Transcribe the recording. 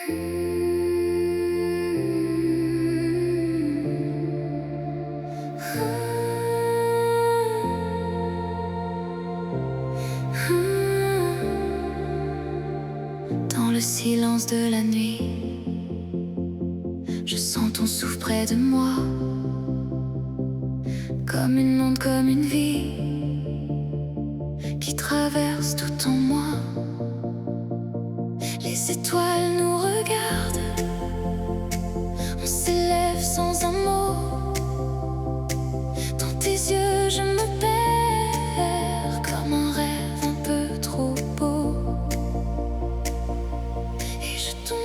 Dans le silence de la nuit, je sens ton souffle près de moi, comme une onde, comme une vie qui traverse tout en moi. Les étoiles nous regardent, on s'élève sans un mot. Dans tes yeux je me perds, comme un rêve un peu trop beau. Et je tombe